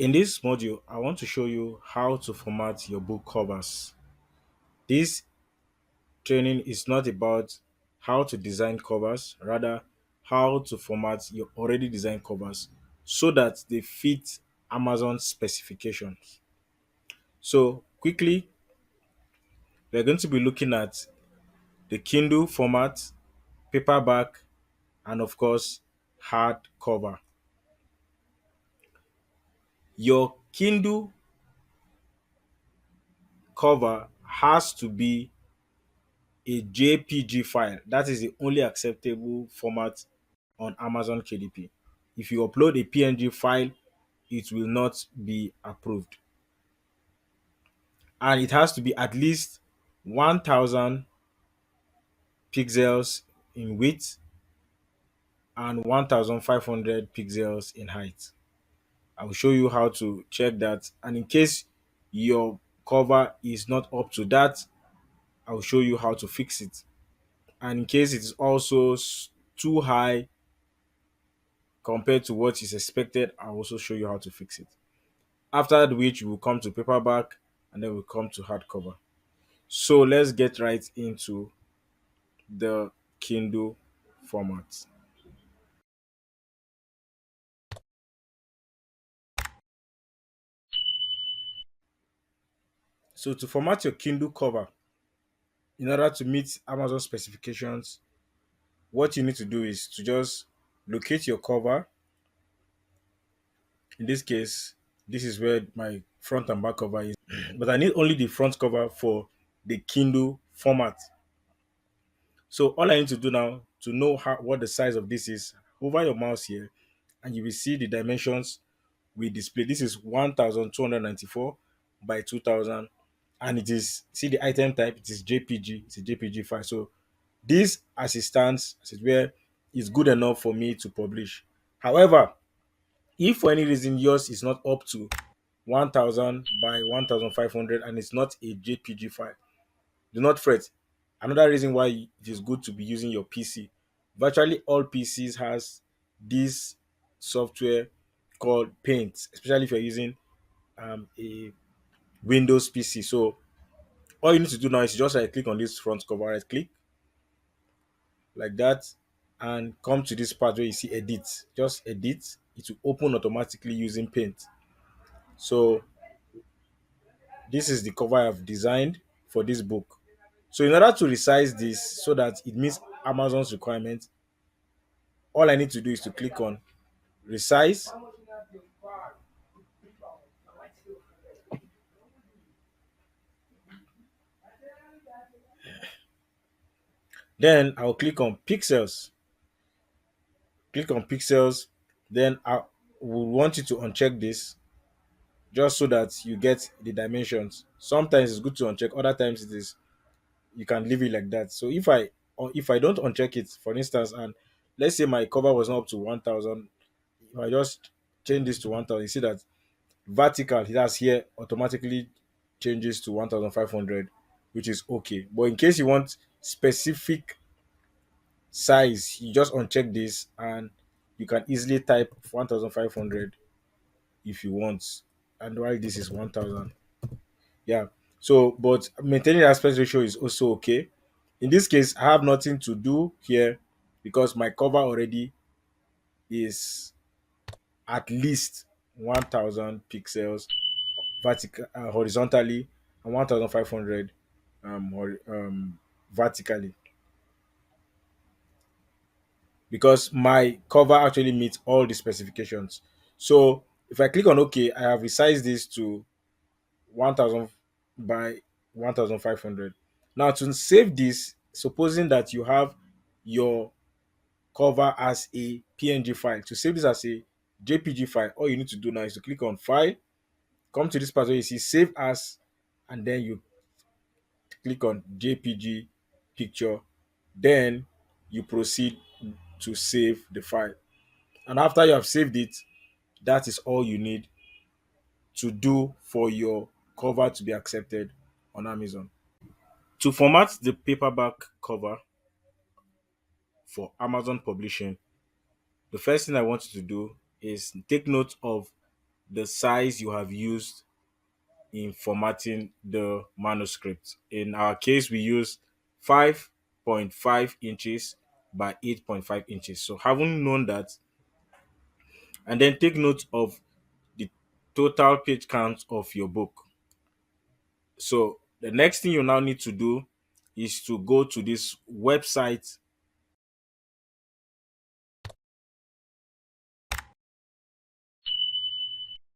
In this module, I want to show you how to format your book covers. This training is not about how to design covers, rather how to format your already designed covers so that they fit Amazon specifications. So quickly, we're going to be looking at the Kindle format, paperback, and of course, hardcover. Your Kindle cover has to be a JPG file. That is the only acceptable format on Amazon KDP. If you upload a PNG file, it will not be approved. And it has to be at least 1000 pixels in width and 1500 pixels in height. I will show you how to check that. And in case your cover is not up to that, I will show you how to fix it. And in case it is also too high compared to what is expected, I'll also show you how to fix it. After which, we'll come to paperback and then we'll come to hardcover. So let's get right into the Kindle format. So to format your Kindle cover, in order to meet Amazon specifications, what you need to do is to just locate your cover. In this case, this is where my front and back cover is, but I need only the front cover for the Kindle format. So all I need to do now to know what the size of this is, hover your mouse here and you will see the dimensions we display. This is 1294 by 2000, and it is, see the item type, it is JPG, it's a JPG file. So this as it stands, as it were, is good enough for me to publish. However, if for any reason yours is not up to 1000 by 1500 and it's not a JPG file, do not fret. Another reason why it is good to be using your PC. Virtually all PCs has this software called Paint, especially if you're using a Windows PC. So all you need to do now is just right click on this front cover, right click like that, and come to this part where you see edit. Just edit. It will open automatically using Paint. So this is the cover I've designed for this book. So in order to resize this so that it meets Amazon's requirement, all I need to do is to click on resize. Then I'll click on pixels. Click on pixels. Then I will want you to uncheck this just so that you get the dimensions. Sometimes it's good to uncheck, other times it is you can leave it like that. So if I don't uncheck it, for instance, and let's say my cover was not up to 1000, if I just change this to 1000, you see that vertical it has here automatically changes to 1500, which is okay. But in case you want specific size, you just uncheck this and you can easily type 1500 if you want, and while this is 1000. Yeah. So but maintaining the aspect ratio is also okay. In this case, I have nothing to do here because my cover already is at least 1000 pixels vertical, horizontally, and 1500 vertically, because my cover actually meets all the specifications. So if I click on OK, I have resized this to 1000 by 1500. Now to save this, supposing that you have your cover as a PNG file, to save this as a JPG file, all you need to do now is to click on File, come to this part where you see Save As, and then you click on JPG picture. Then you proceed to save the file. And after you have saved it, that is all you need to do for your cover to be accepted on Amazon. To format the paperback cover for Amazon publishing, the first thing I want you to do is take note of the size you have used in formatting the manuscript. In our case, we use 5.5 inches by 8.5 inches. So having known that, and then take note of the total page count of your book. So the next thing you now need to do is to go to this website